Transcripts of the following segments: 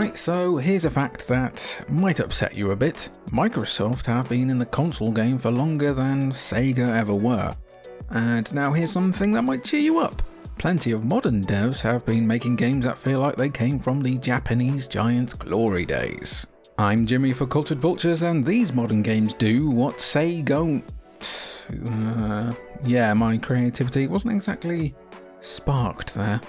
Alright, so here's a fact that might upset you a bit. Microsoft have been in the console game for longer than Sega ever were. And now here's something that might cheer you up. Plenty of modern devs have been making games that feel like they came from the Japanese giant's glory days. I'm Jimmy for Cultured Vultures, and these modern games do what Sega don't. Yeah, my creativity wasn't exactly sparked there.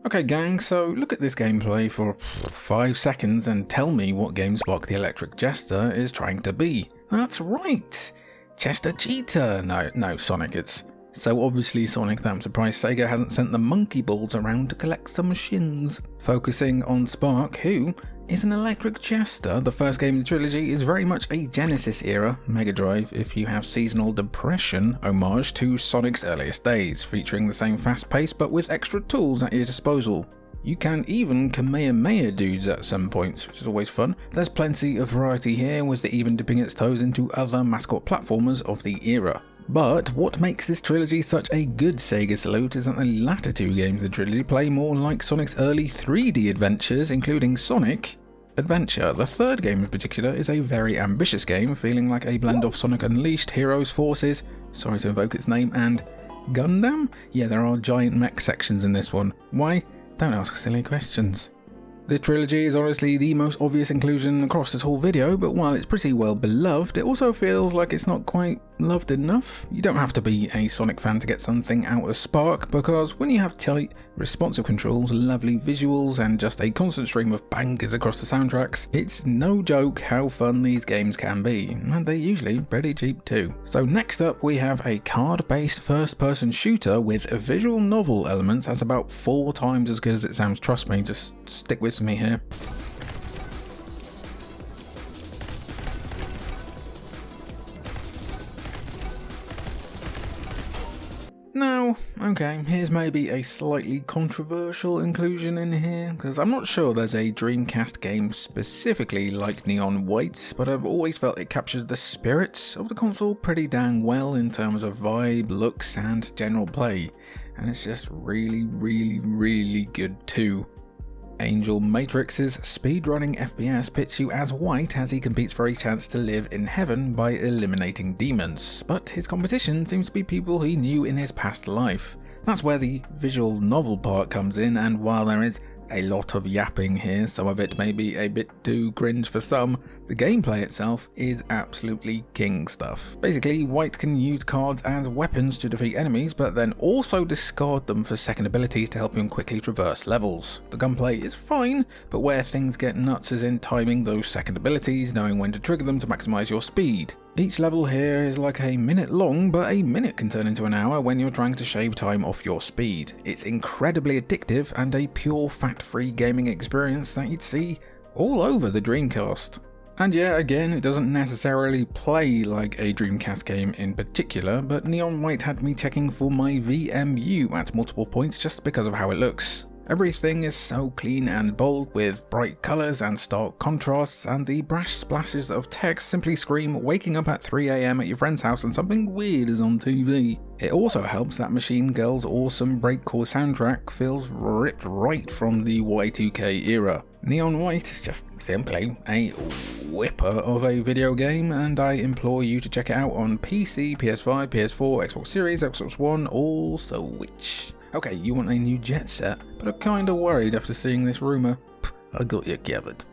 Okay gang, so look at this gameplay for 5 seconds and tell me what GameSpark the Electric Jester is trying to be. That's right! Chester Cheetah! No, Sonic, it's so obviously Sonic that I'm surprised Sega hasn't sent the monkey balls around to collect some shins. Focusing on Spark, who is an Electric Jester. The first game in the trilogy is very much a Genesis era, Mega Drive if you have seasonal depression, homage to Sonic's earliest days, featuring the same fast pace but with extra tools at your disposal. You can even Kamehameha dudes at some points, which is always fun. There's plenty of variety here, with it even dipping its toes into other mascot platformers of the era. But what makes this trilogy such a good Sega salute is that the latter two games in the trilogy play more like Sonic's early 3D adventures, including Sonic Adventure. The third game in particular is a very ambitious game, feeling like a blend of Sonic Unleashed, Heroes, Forces, sorry to invoke its name, and Gundam? Yeah, there are giant mech sections in this one. Why? Don't ask silly questions. This trilogy is honestly the most obvious inclusion across this whole video, but while it's pretty well beloved, it also feels like it's not quite loved enough. You don't have to be a Sonic fan to get something out of Spark, because when you have tight, responsive controls, lovely visuals, and just a constant stream of bangers across the soundtracks, it's no joke how fun these games can be, and they're usually pretty cheap too. So next up we have a card-based first-person shooter with visual novel elements that's about 4 times as good as it sounds, trust me, just stick with me here. Now, okay, here's maybe a slightly controversial inclusion in here, because I'm not sure there's a Dreamcast game specifically like Neon White, but I've always felt it captures the spirit of the console pretty dang well in terms of vibe, looks, and general play, and it's just really good too. Angel Matrix's speedrunning FPS pits you as White as he competes for a chance to live in heaven by eliminating demons, but his competition seems to be people he knew in his past life. That's where the visual novel part comes in, and while there is a lot of yapping here, some of it may be a bit too cringe for some, the gameplay itself is absolutely king stuff. Basically, White can use cards as weapons to defeat enemies, but then also discard them for second abilities to help him quickly traverse levels. The gunplay is fine, but where things get nuts is in timing those second abilities, knowing when to trigger them to maximize your speed. Each level here is like a minute long, but a minute can turn into an hour when you're trying to shave time off your speed. It's incredibly addictive and a pure fat-free gaming experience that you'd see all over the Dreamcast. And yeah, again, it doesn't necessarily play like a Dreamcast game in particular, but Neon White had me checking for my VMU at multiple points just because of how it looks. Everything is so clean and bold, with bright colours and stark contrasts, and the brash splashes of text simply scream waking up at 3 AM at your friend's house and something weird is on TV. It also helps that Machine Girl's awesome breakcore soundtrack feels ripped right from the Y2K era. Neon White is just simply a whipper of a video game, and I implore you to check it out on PC, PS5, PS4, Xbox Series, Xbox One, all Switch. Okay, you want a new jet set, but I'm kinda worried after seeing this rumour. I got you covered.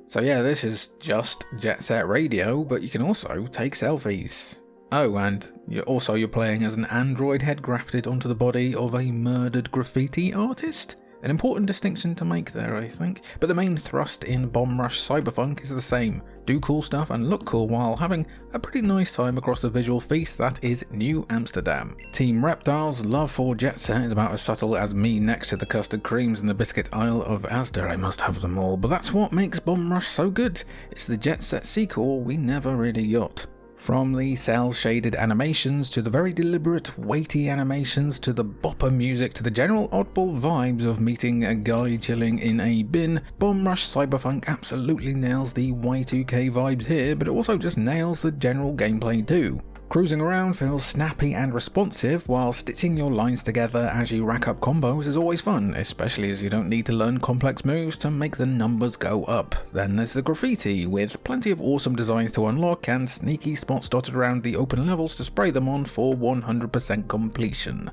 So yeah, this is just Jet Set Radio, but you can also take selfies. Oh, and you're playing as an android head grafted onto the body of a murdered graffiti artist? An important distinction to make there, I think, but the main thrust in Bomb Rush Cyberpunk is the same. Do cool stuff and look cool while having a pretty nice time across the visual feast that is New Amsterdam. Team Reptile's love for Jet Set is about as subtle as me next to the custard creams in the biscuit aisle of Asda. I must have them all, but that's what makes Bomb Rush so good. It's the Jet Set sequel we never really got. From the cel-shaded animations to the very deliberate, weighty animations to the bopper music to the general oddball vibes of meeting a guy chilling in a bin, Bomb Rush Cyberpunk absolutely nails the Y2K vibes here, but it also just nails the general gameplay too. Cruising around feels snappy and responsive, while stitching your lines together as you rack up combos is always fun, especially as you don't need to learn complex moves to make the numbers go up. Then there's the graffiti, with plenty of awesome designs to unlock and sneaky spots dotted around the open levels to spray them on for 100% completion.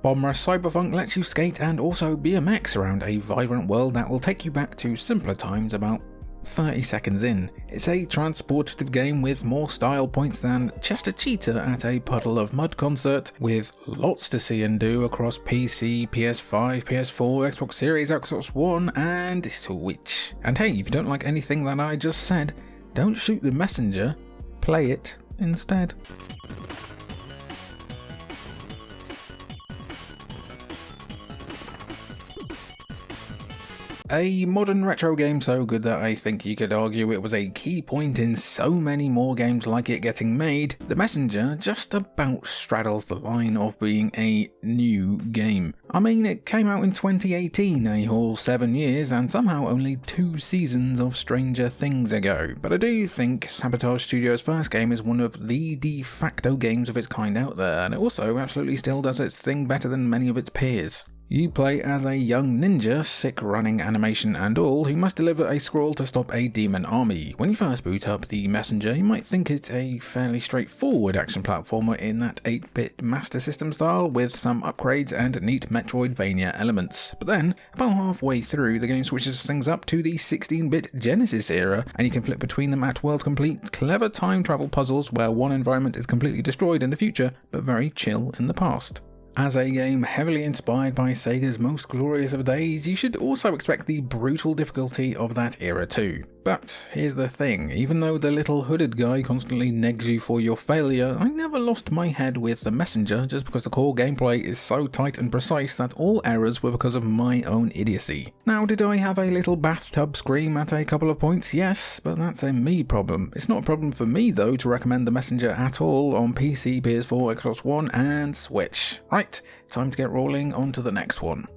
Bomb Rush Cyberpunk lets you skate and also BMX around a vibrant world that will take you back to simpler times about 30 seconds in. It's a transportative game with more style points than Chester Cheetah at a Puddle of Mud concert, with lots to see and do across PC, PS5, PS4, Xbox Series, Xbox One, and Switch. And hey, if you don't like anything that I just said, don't shoot the messenger, play it instead. A modern retro game so good that I think you could argue it was a key point in so many more games like it getting made, The Messenger just about straddles the line of being a new game. I mean, it came out in 2018, a whole 7 years, and somehow only 2 seasons of Stranger Things ago, but I do think Sabotage Studios' first game is one of the de facto games of its kind out there, and it also absolutely still does its thing better than many of its peers. You play as a young ninja, sick running animation and all, who must deliver a scroll to stop a demon army. When you first boot up The Messenger, you might think it's a fairly straightforward action platformer in that 8-bit Master System style, with some upgrades and neat Metroidvania elements. But then, about halfway through, the game switches things up to the 16-bit Genesis era, and you can flip between them at world-complete, clever time travel puzzles where one environment is completely destroyed in the future, but very chill in the past. As a game heavily inspired by Sega's most glorious of days, you should also expect the brutal difficulty of that era too. But here's the thing, even though the little hooded guy constantly negs you for your failure, I never lost my head with The Messenger just because the core gameplay is so tight and precise that all errors were because of my own idiocy. Now, did I have a little bathtub scream at a couple of points? Yes, but that's a me problem. It's not a problem for me though to recommend The Messenger at all on PC, PS4, Xbox One and Switch. Right, time to get rolling on to the next one.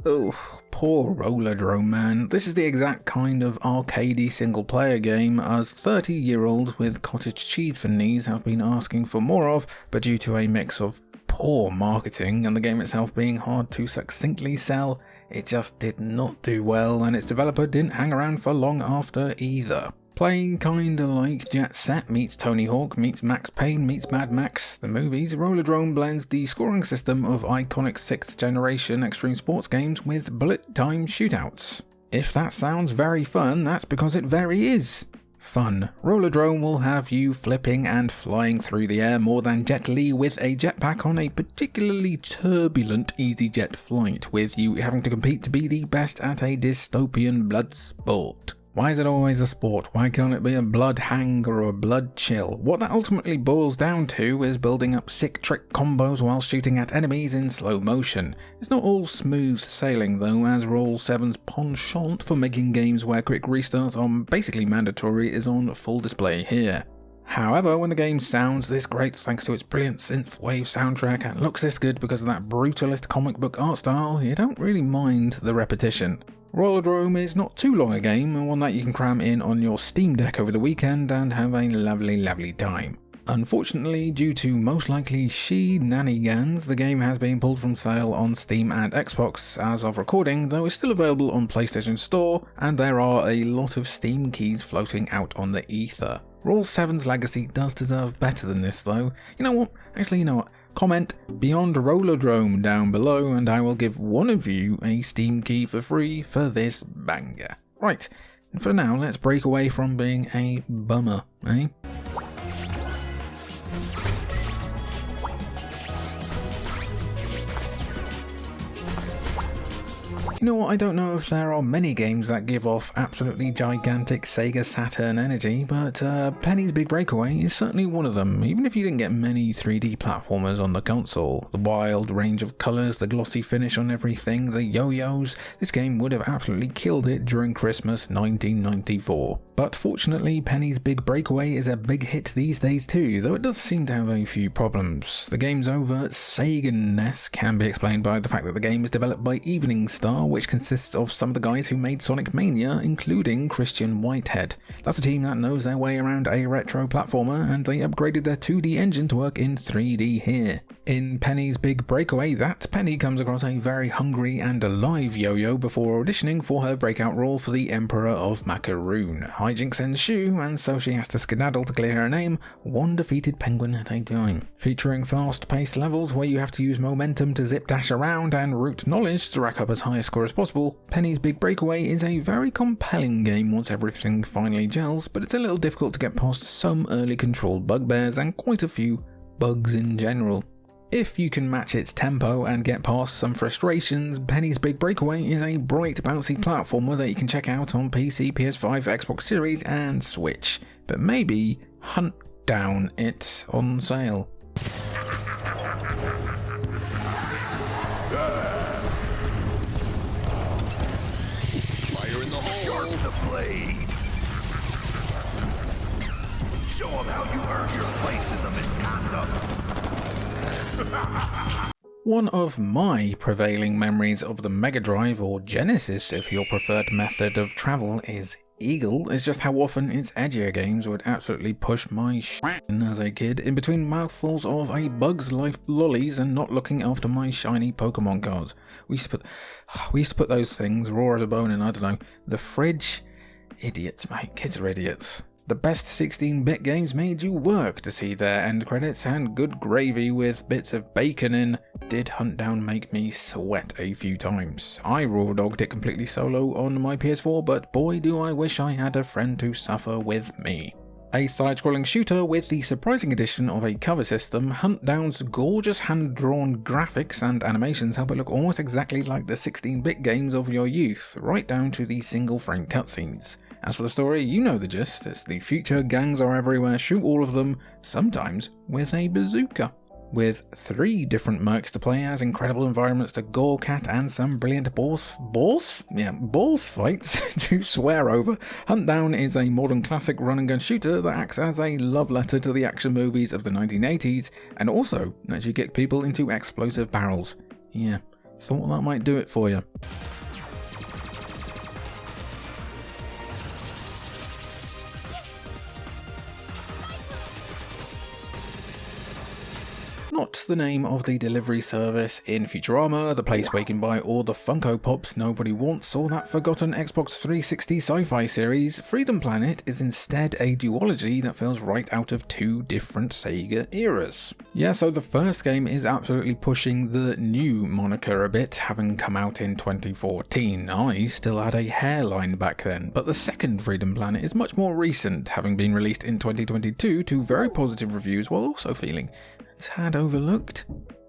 Oh, poor Rollerdrome, man. This is the exact kind of arcadey single-player game us 30-year-olds with cottage cheese for knees have been asking for more of, but due to a mix of poor marketing and the game itself being hard to succinctly sell, it just did not do well, and its developer didn't hang around for long after either. Playing kinda like Jet Set meets Tony Hawk meets Max Payne meets Mad Max, the movies, Rollerdrome blends the scoring system of iconic 6th generation extreme sports games with bullet time shootouts. If that sounds very fun, that's because it very is fun. Rollerdrome will have you flipping and flying through the air more than Jet Li with a jetpack on a particularly turbulent EasyJet flight, with you having to compete to be the best at a dystopian blood sport. Why is it always a sport? Why can't it be a blood hang or a blood chill? What that ultimately boils down to is building up sick trick combos while shooting at enemies in slow motion. It's not all smooth sailing though, as Roll 7's penchant for making games where quick restarts are basically mandatory is on full display here. However, when the game sounds this great thanks to its brilliant synthwave soundtrack and looks this good because of that brutalist comic book art style, you don't really mind the repetition. Rollerdrome is not too long a game, and one that you can cram in on your Steam Deck over the weekend and have a lovely time. Unfortunately, due to most likely shenanigans, the game has been pulled from sale on Steam and Xbox as of recording, though it's still available on PlayStation Store, and there are a lot of Steam keys floating out on the ether. Roll 7's legacy does deserve better than this though. You know what? Actually, you know what? Comment Beyond Rollerdrome down below and I will give one of you a Steam key for free for this banger. Right, and for now let's break away from being a bummer, eh? You know what, I don't know if there are many games that give off absolutely gigantic Sega Saturn energy, but Penny's Big Breakaway is certainly one of them, even if you didn't get many 3D platformers on the console. The wild range of colours, the glossy finish on everything, the yo-yos, this game would have absolutely killed it during Christmas 1994. But fortunately, Penny's Big Breakaway is a big hit these days too, though it does seem to have a few problems. The game's overt Sega-ness can be explained by the fact that the game is developed by Evening Star, which consists of some of the guys who made Sonic Mania, including Christian Whitehead. That's a team that knows their way around a retro platformer, and they upgraded their 2D engine to work in 3D here. In Penny's Big Breakaway, that Penny comes across a very hungry and alive yo-yo before auditioning for her breakout role for the Emperor of Macaroon. Hijinks ensue, and so she has to skedaddle to clear her name, one defeated penguin at a time. Featuring fast-paced levels where you have to use momentum to zip-dash around and root knowledge to rack up as high a score as possible, Penny's Big Breakaway is a very compelling game once everything finally gels, but it's a little difficult to get past some early controlled bugbears and quite a few bugs in general. If you can match its tempo and get past some frustrations, Penny's Big Breakaway is a bright, bouncy platformer that you can check out on PC, PS5, Xbox Series and Switch, but maybe hunt down it on sale. Fire in the hole! Sharp the blade! Show them how you earn your place in the misconduct! One of my prevailing memories of the Mega Drive, or Genesis if your preferred method of travel is Eagle, is just how often its edgier games would absolutely push my shit as a kid in between mouthfuls of a Bug's Life lollies and not looking after my shiny Pokemon cards. We used to put those things raw as a bone in, I don't know, the fridge. Idiots, mate. Kids are idiots. The best 16-bit games made you work to see their end credits, and good gravy with bits of bacon in did Hunt Down make me sweat a few times. I raw dogged it completely solo on my PS4, but boy do I wish I had a friend to suffer with me. A side-scrolling shooter with the surprising addition of a cover system, Hunt Down's gorgeous hand-drawn graphics and animations help it look almost exactly like the 16-bit games of your youth, right down to the single-frame cutscenes. As for the story, you know the gist. It's the future, gangs are everywhere, shoot all of them, sometimes with a bazooka. With 3 different mercs to play as, incredible environments to gore at, and some brilliant balls fights to swear over, Hunt Down is a modern classic run-and-gun shooter that acts as a love letter to the action movies of the 1980s, and also lets you get people into explosive barrels. Yeah, thought that might do it for you. Not the name of the delivery service in Futurama, the place where you can buy all the Funko Pops nobody wants, or that forgotten Xbox 360 sci-fi series, Freedom Planet is instead a duology that feels right out of 2 different Sega eras. Yeah, so the first game is absolutely pushing the new moniker a bit, having come out in 2014. I still had a hairline back then, but the second Freedom Planet is much more recent, having been released in 2022 to very positive reviews while also feeling a tad overlooked.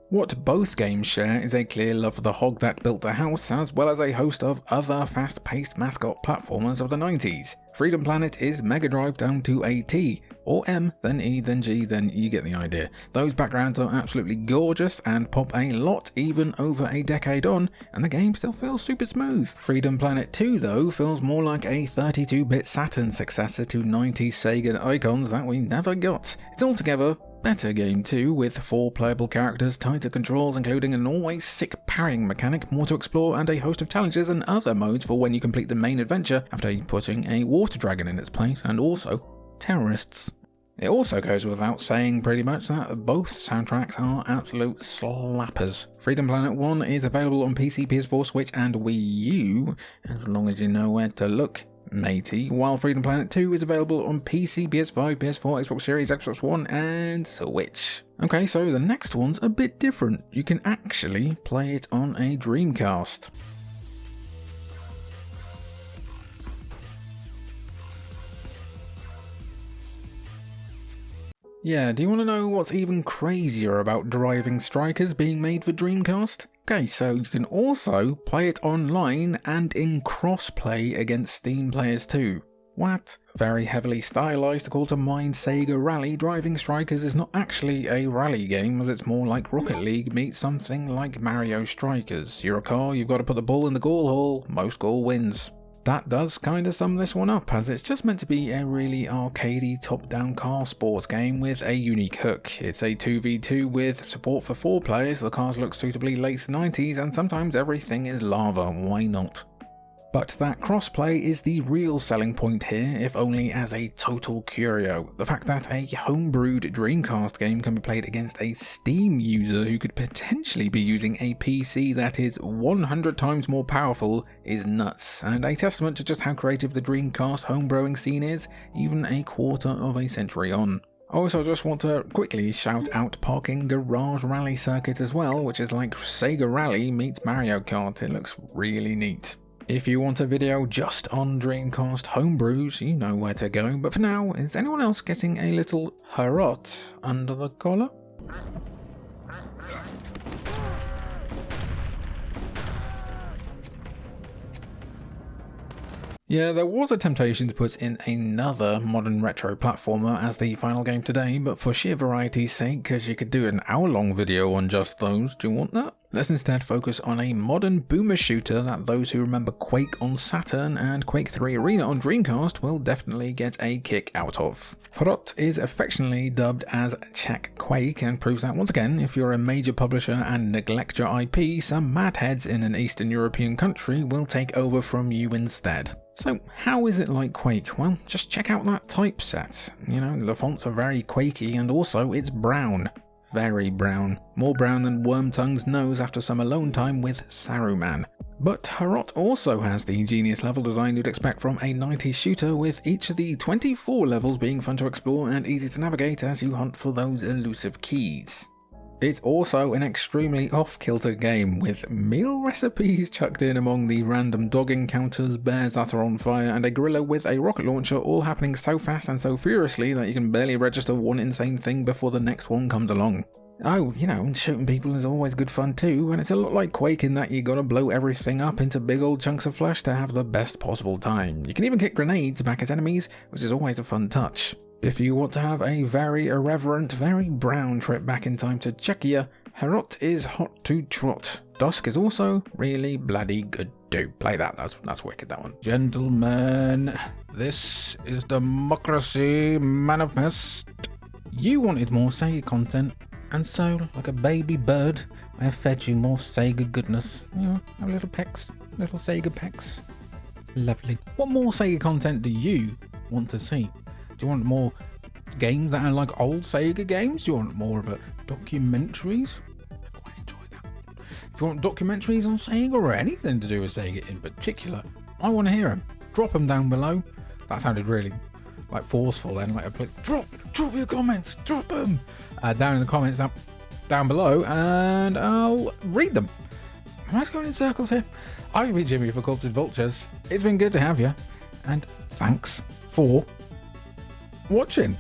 What both games share is a clear love for the hog that built the house, as well as a host of other fast-paced mascot platformers of the 90s. Freedom Planet is Mega Drive down to a T, or M, then E, then G, then you get the idea. Those backgrounds are absolutely gorgeous and pop a lot even over a decade on, and the game still feels super smooth. Freedom Planet 2 though feels more like a 32-bit Saturn successor to 90s Sega icons that we never got. It's altogether better game too, with 4 playable characters, tighter controls including an always sick parrying mechanic, more to explore, and a host of challenges and other modes for when you complete the main adventure after putting a water dragon in its place, and also terrorists. It also goes without saying pretty much that both soundtracks are absolute slappers. Freedom Planet 1 is available on PC, PS4, Switch and Wii U, as long as you know where to look, matey, while Freedom Planet 2 is available on PC, PS5, PS4, Xbox Series, Xbox One and Switch. Okay, so the next one's a bit different. You can actually play it on a Dreamcast. Yeah, do you want to know what's even crazier about Driving Strikers being made for Dreamcast? Okay, so you can also play it online and in cross-play against Steam players too. What? Very heavily stylized to call to mind Sega Rally Driving Strikers is not actually a rally game, as it's more like Rocket League meets something like Mario Strikers. You're a car, you've got to put the ball in the goal hole, most goal wins. That does kinda sum this one up, as it's just meant to be a really arcadey top-down car sports game with a unique hook. It's a 2v2 with support for 4 players, the cars look suitably late 90s, and sometimes everything is lava, why not? But that crossplay is the real selling point here, if only as a total curio. The fact that a homebrewed Dreamcast game can be played against a Steam user who could potentially be using a PC that is 100 times more powerful is nuts, and a testament to just how creative the Dreamcast homebrewing scene is, even a quarter of a century on. I also just want to quickly shout out Parking Garage Rally Circuit as well, which is like Sega Rally meets Mario Kart. It looks really neat. If you want a video just on Dreamcast homebrews, you know where to go, but for now, is anyone else getting a little HROT under the collar? Yeah, there was a temptation to put in another modern retro platformer as the final game today, but for sheer variety's sake, because you could do an hour-long video on just those, do you want that? Let's instead focus on a modern boomer shooter that those who remember Quake on Saturn and Quake 3 Arena on Dreamcast will definitely get a kick out of. HROT is affectionately dubbed as Check Quake and proves that once again, if you're a major publisher and neglect your IP, some madheads in an Eastern European country will take over from you instead. So how is it like Quake? Well, just check out that typeset. You know, the fonts are very Quakey and also it's brown. Very brown. More brown than Wormtongue's nose after some alone time with Saruman. But HROT also has the genius level design you'd expect from a 90s shooter, with each of the 24 levels being fun to explore and easy to navigate as you hunt for those elusive keys. It's also an extremely off-kilter game, with meal recipes chucked in among the random dog encounters, bears that are on fire, and a gorilla with a rocket launcher, all happening so fast and so furiously that you can barely register one insane thing before the next one comes along. Oh, you know, shooting people is always good fun too, and it's a lot like Quake in that you gotta blow everything up into big old chunks of flesh to have the best possible time. You can even kick grenades back at enemies, which is always a fun touch. If you want to have a very irreverent, very brown trip back in time to Czechia, HROT is hot to trot. Dusk is also really bloody good too. Play that, that's wicked, that one. Gentlemen, this is democracy manifest. You wanted more Sega content, and so, like a baby bird, I have fed you more Sega goodness. You know, have little pecks, little Sega pecks. Lovely. What more Sega content do you want to see? Do you want more games that are like old Sega games? Do you want more of a documentaries? I quite enjoy that. If you want documentaries on Sega or anything to do with Sega in particular, I want to hear them. Drop them down below. That sounded really like forceful then, like drop your comments, drop them down in the comments down below, and I'll read them. Am I going in circles here? I've been Jimmy for Cultured Vultures. It's been good to have you, and thanks for watching.